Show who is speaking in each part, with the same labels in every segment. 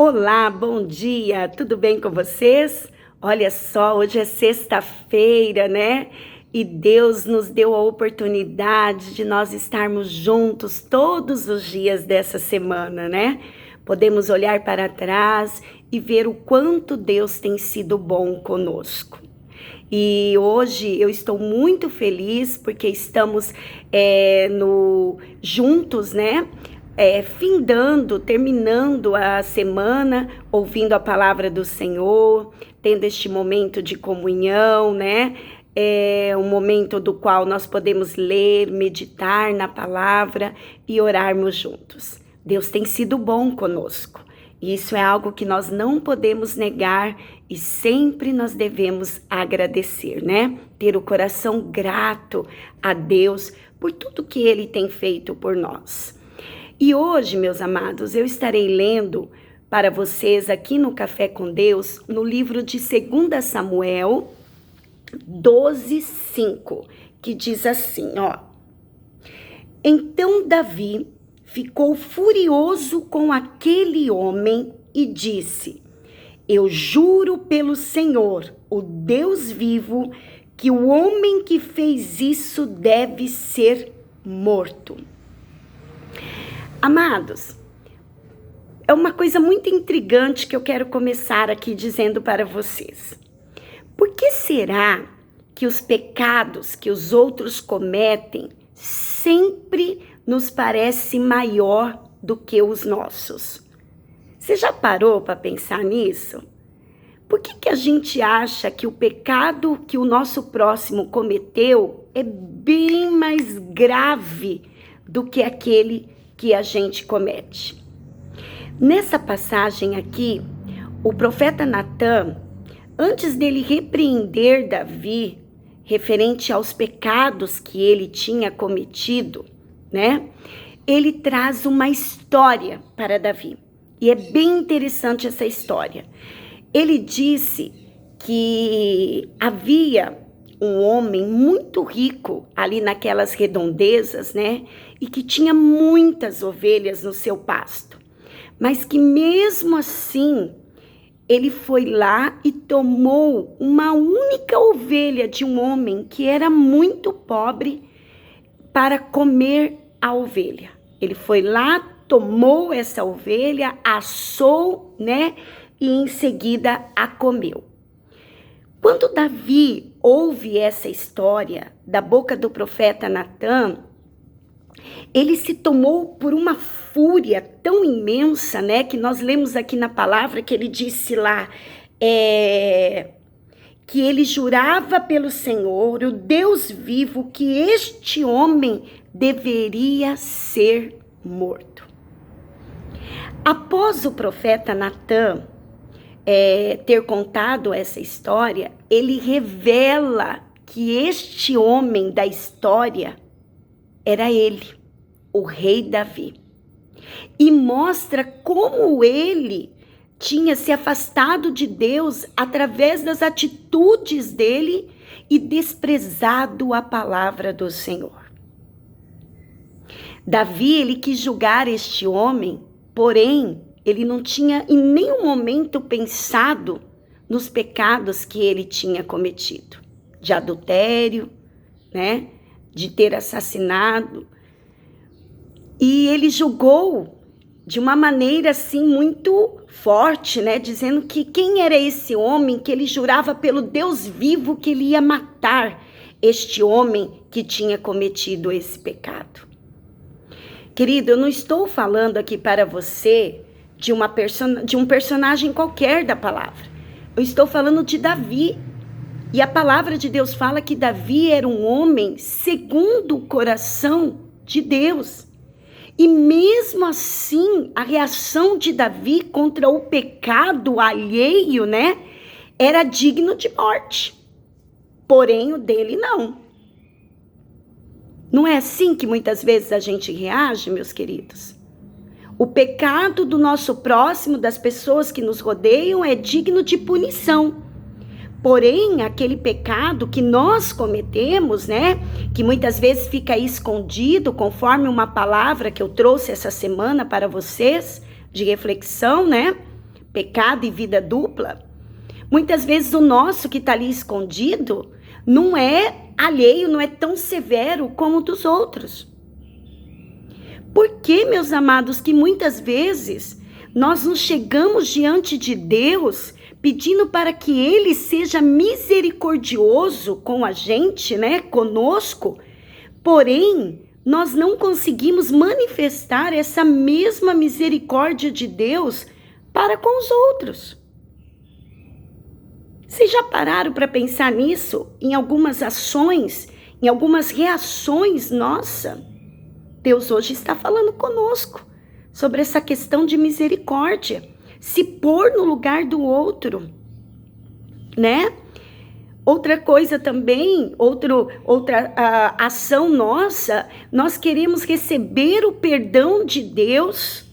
Speaker 1: Olá, bom dia, tudo bem com vocês? Olha só, hoje é sexta-feira, né? E Deus nos deu a oportunidade de nós estarmos juntos todos os dias dessa semana, né? Podemos olhar para trás e ver o quanto Deus tem sido bom conosco. E hoje eu estou muito feliz porque estamos juntos, né? Terminando a semana, ouvindo a palavra do Senhor, tendo este momento de comunhão, né? É um momento do qual nós podemos ler, meditar na palavra e orarmos juntos. Deus tem sido bom conosco. E isso é algo que nós não podemos negar e sempre nós devemos agradecer, né? Ter o coração grato a Deus por tudo que Ele tem feito por nós. E hoje, meus amados, eu estarei lendo para vocês aqui no Café com Deus, no livro de 2 Samuel 12:5, que diz assim, ó. Então Davi ficou furioso com aquele homem e disse: Eu juro pelo Senhor, o Deus vivo, que o homem que fez isso deve ser morto. Amados, é uma coisa muito intrigante que eu quero começar aqui dizendo para vocês. Por que será que os pecados que os outros cometem sempre nos parece maior do que os nossos? Você já parou para pensar nisso? Por que a gente acha que o pecado que o nosso próximo cometeu é bem mais grave do que aquele que a gente comete? Nessa passagem aqui, o profeta Natã, antes dele repreender Davi, referente aos pecados que ele tinha cometido, né? Ele traz uma história para Davi. E é bem interessante essa história. Ele disse que havia um homem muito rico ali naquelas redondezas, né? E que tinha muitas ovelhas no seu pasto. Mas que mesmo assim, ele foi lá e tomou uma única ovelha de um homem que era muito pobre para comer a ovelha. Ele foi lá, tomou essa ovelha, assou, né? E em seguida a comeu. Quando Davi ouve essa história da boca do profeta Natã, ele se tomou por uma fúria tão imensa, né? Que nós lemos aqui na palavra que ele disse lá, que ele jurava pelo Senhor, o Deus vivo, que este homem deveria ser morto. Após o profeta Natã ter contado essa história, ele revela que este homem da história era ele, o rei Davi. E mostra como ele tinha se afastado de Deus através das atitudes dele e desprezado a palavra do Senhor. Davi, ele quis julgar este homem, porém, ele não tinha em nenhum momento pensado nos pecados que ele tinha cometido, de adultério, né, de ter assassinado. E ele julgou de uma maneira assim muito forte, né, dizendo que quem era esse homem que ele jurava pelo Deus vivo que ele ia matar este homem que tinha cometido esse pecado. Querido, eu não estou falando aqui para você de um personagem qualquer da palavra. Eu estou falando de Davi. E a palavra de Deus fala que Davi era um homem segundo o coração de Deus. E mesmo assim, a reação de Davi contra o pecado alheio, né, era digno de morte. Porém, o dele não. Não é assim que muitas vezes a gente reage, meus queridos? O pecado do nosso próximo, das pessoas que nos rodeiam, é digno de punição. Porém, aquele pecado que nós cometemos, né, que muitas vezes fica aí escondido, conforme uma palavra que eu trouxe essa semana para vocês, de reflexão, né, pecado e vida dupla, muitas vezes o nosso que está ali escondido não é alheio, não é tão severo como o dos outros. Por que, meus amados, que muitas vezes nós nos chegamos diante de Deus pedindo para que Ele seja misericordioso com a gente, né, conosco, porém, nós não conseguimos manifestar essa mesma misericórdia de Deus para com os outros. Vocês já pararam para pensar nisso? Em algumas ações, em algumas reações, nossa, Deus hoje está falando conosco sobre essa questão de misericórdia, se pôr no lugar do outro, né? Outra coisa também, outra ação nossa, nós queremos receber o perdão de Deus,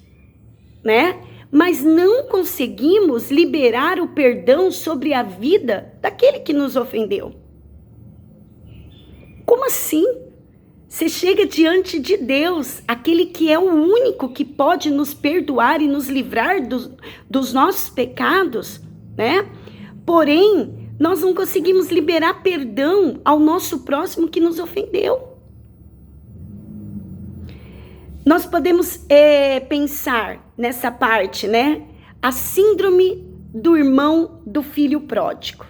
Speaker 1: né? Mas não conseguimos liberar o perdão sobre a vida daquele que nos ofendeu. Como assim? Você chega diante de Deus, aquele que é o único que pode nos perdoar e nos livrar dos nossos pecados, né? Porém, nós não conseguimos liberar perdão ao nosso próximo que nos ofendeu. Nós podemos pensar nessa parte, né? A síndrome do irmão do filho pródigo.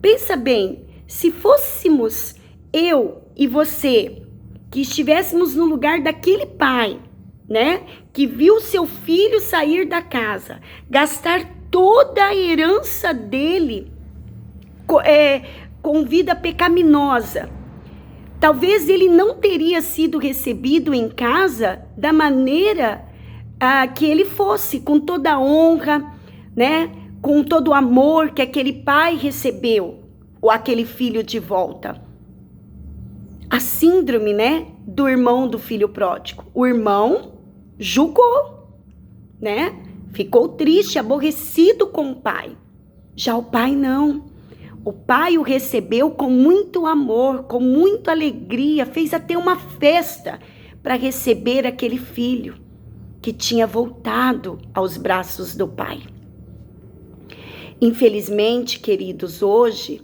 Speaker 1: Pensa bem, se fôssemos eu e você, que estivéssemos no lugar daquele pai, né? Que viu seu filho sair da casa, gastar toda a herança dele com vida pecaminosa. Talvez ele não teria sido recebido em casa da maneira que ele fosse, com toda a honra, né? Com todo o amor que aquele pai recebeu, ou aquele filho de volta. A síndrome, né, do irmão do filho pródigo. O irmão julgou, né? Ficou triste, aborrecido com o pai. Já o pai não. O pai o recebeu com muito amor, com muita alegria, fez até uma festa para receber aquele filho que tinha voltado aos braços do pai. Infelizmente, queridos, hoje,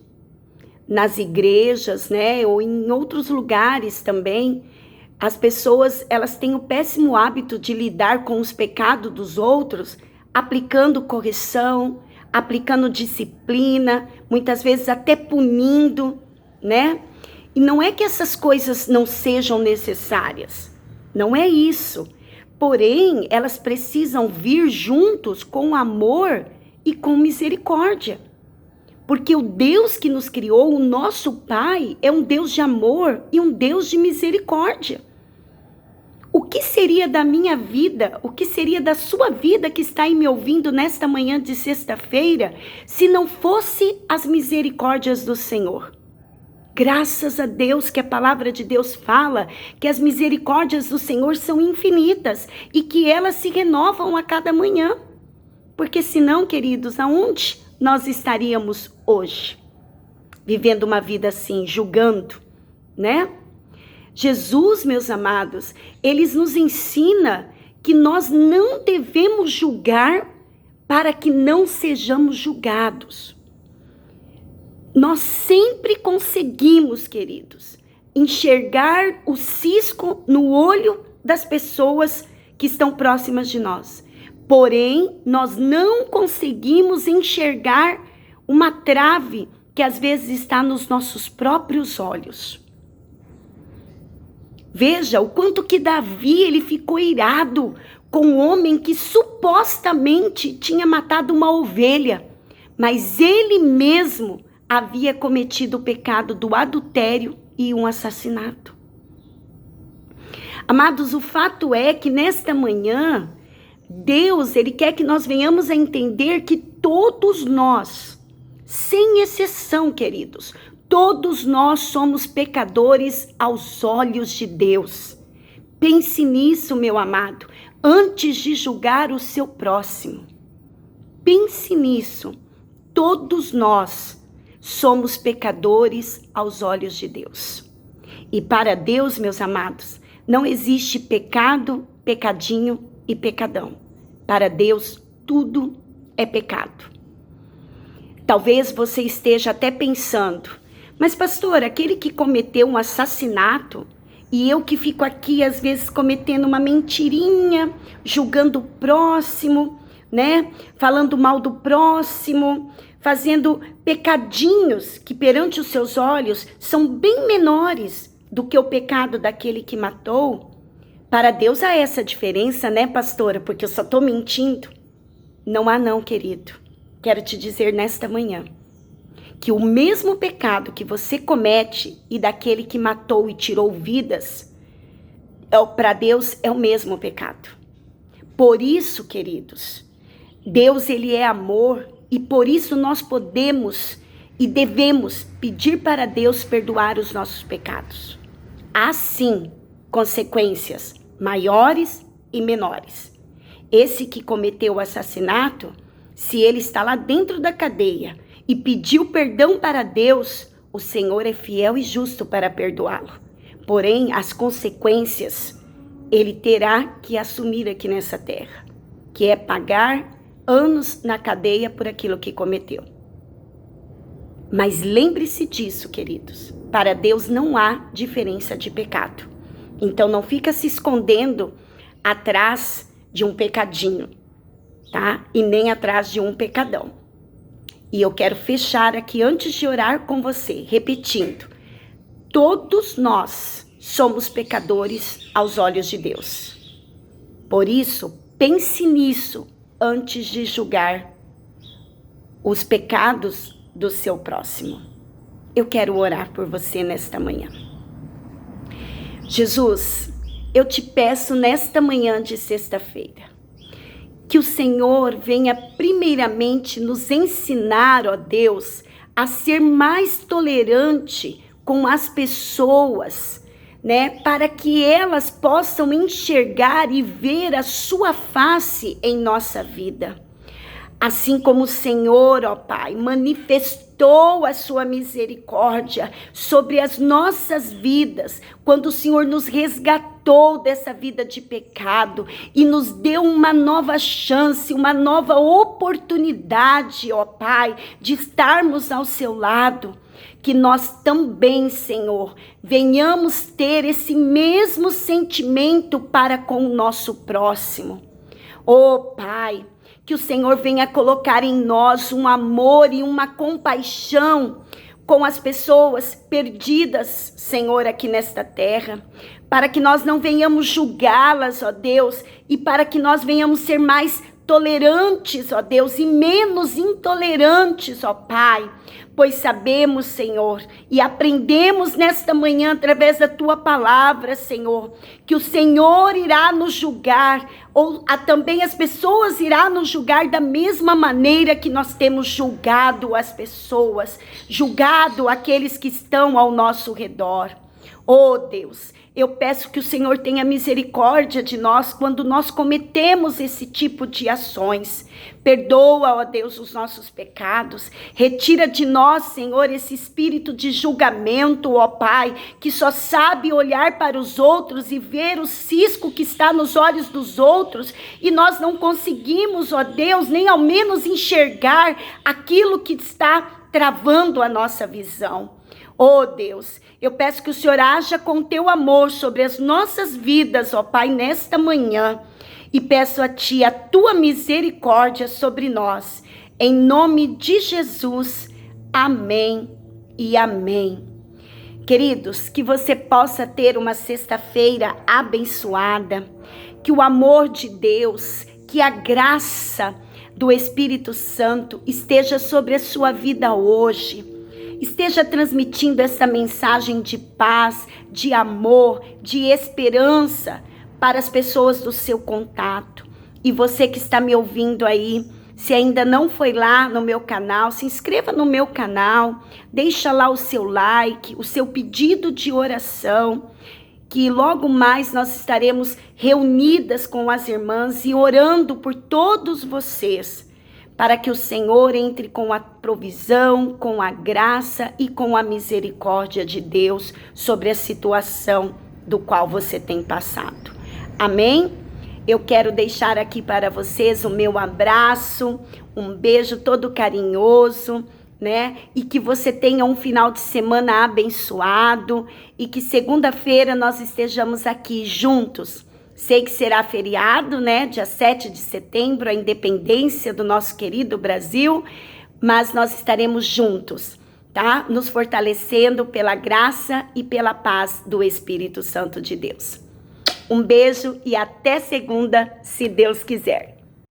Speaker 1: nas igrejas, né, ou em outros lugares também, as pessoas, elas têm o péssimo hábito de lidar com os pecados dos outros, aplicando correção, aplicando disciplina, muitas vezes até punindo, né? E não é que essas coisas não sejam necessárias, não é isso. Porém, elas precisam vir juntos com amor e com misericórdia. Porque o Deus que nos criou, o nosso Pai, é um Deus de amor e um Deus de misericórdia. O que seria da minha vida, o que seria da sua vida que está aí me ouvindo nesta manhã de sexta-feira, se não fosse as misericórdias do Senhor? Graças a Deus que a palavra de Deus fala que as misericórdias do Senhor são infinitas e que elas se renovam a cada manhã. Porque senão, queridos, aonde nós estaríamos hoje? Vivendo uma vida assim, julgando, né? Jesus, meus amados, ele nos ensina que nós não devemos julgar para que não sejamos julgados. Nós sempre conseguimos, queridos, enxergar o cisco no olho das pessoas que estão próximas de nós. Porém, nós não conseguimos enxergar uma trave que às vezes está nos nossos próprios olhos. Veja o quanto que Davi, ele ficou irado com um homem que supostamente tinha matado uma ovelha, mas ele mesmo havia cometido o pecado do adultério e um assassinato. Amados, o fato é que nesta manhã, Deus, ele quer que nós venhamos a entender que todos nós, sem exceção, queridos, todos nós somos pecadores aos olhos de Deus. Pense nisso, meu amado, antes de julgar o seu próximo. Pense nisso. Todos nós somos pecadores aos olhos de Deus. E para Deus, meus amados, não existe pecado, pecadinho e pecadão. Para Deus, tudo é pecado. Talvez você esteja até pensando, mas pastor, aquele que cometeu um assassinato, e eu que fico aqui às vezes cometendo uma mentirinha, julgando o próximo, né? Falando mal do próximo, fazendo pecadinhos que perante os seus olhos são bem menores do que o pecado daquele que matou. Para Deus há essa diferença, né, pastora? Porque eu só estou mentindo. Não há não, querido. Quero te dizer nesta manhã que o mesmo pecado que você comete e daquele que matou e tirou vidas, para Deus é o mesmo pecado. Por isso, queridos, Deus ele é amor e por isso nós podemos e devemos pedir para Deus perdoar os nossos pecados. Há sim consequências maiores e menores. Esse que cometeu o assassinato, se ele está lá dentro da cadeia e pediu perdão para Deus, o Senhor é fiel e justo para perdoá-lo. Porém, as consequências ele terá que assumir aqui nessa terra, que é pagar anos na cadeia por aquilo que cometeu. Mas lembre-se disso, queridos. Para Deus não há diferença de pecado. Então não fica se escondendo atrás de um pecadinho, tá? E nem atrás de um pecadão. E eu quero fechar aqui antes de orar com você, repetindo. Todos nós somos pecadores aos olhos de Deus. Por isso, pense nisso antes de julgar os pecados do seu próximo. Eu quero orar por você nesta manhã. Jesus, eu te peço nesta manhã de sexta-feira, que o Senhor venha primeiramente nos ensinar, ó Deus, a ser mais tolerante com as pessoas, né? Para que elas possam enxergar e ver a sua face em nossa vida. Assim como o Senhor, ó Pai, manifestou a sua misericórdia sobre as nossas vidas, quando o Senhor nos resgatou dessa vida de pecado e nos deu uma nova chance, uma nova oportunidade, ó Pai, de estarmos ao seu lado. Que nós também, Senhor, venhamos ter esse mesmo sentimento para com o nosso próximo. Ó Pai, que o Senhor venha colocar em nós um amor e uma compaixão com as pessoas perdidas, Senhor, aqui nesta terra, para que nós não venhamos julgá-las, ó Deus, e para que nós venhamos ser mais tolerantes, ó Deus, e menos intolerantes, ó Pai, pois sabemos, Senhor, e aprendemos nesta manhã através da Tua palavra, Senhor, que o Senhor irá nos julgar, ou também as pessoas irá nos julgar da mesma maneira que nós temos julgado as pessoas, julgado aqueles que estão ao nosso redor. Oh Deus, eu peço que o Senhor tenha misericórdia de nós quando nós cometemos esse tipo de ações. Perdoa, ó Deus, os nossos pecados. Retira de nós, Senhor, esse espírito de julgamento, ó Pai, que só sabe olhar para os outros e ver o cisco que está nos olhos dos outros. E nós não conseguimos, ó Deus, nem ao menos enxergar aquilo que está travando a nossa visão. Oh Deus, eu peço que o Senhor haja com teu amor sobre as nossas vidas, ó Pai, nesta manhã. E peço a Ti a Tua misericórdia sobre nós. Em nome de Jesus, amém e amém. Queridos, que você possa ter uma sexta-feira abençoada. Que o amor de Deus, que a graça do Espírito Santo esteja sobre a sua vida hoje. Esteja transmitindo essa mensagem de paz, de amor, de esperança para as pessoas do seu contato. E você que está me ouvindo aí, se ainda não foi lá no meu canal, se inscreva no meu canal, deixa lá o seu like, o seu pedido de oração, que logo mais nós estaremos reunidas com as irmãs e orando por todos vocês, para que o Senhor entre com a provisão, com a graça e com a misericórdia de Deus sobre a situação do qual você tem passado. Amém? Eu quero deixar aqui para vocês o meu abraço, um beijo todo carinhoso, né? E que você tenha um final de semana abençoado e que segunda-feira nós estejamos aqui juntos. Sei que será feriado, né? Dia 7 de setembro, a independência do nosso querido Brasil, mas nós estaremos juntos, tá? Nos fortalecendo pela graça e pela paz do Espírito Santo de Deus. Um beijo e até segunda, se Deus quiser.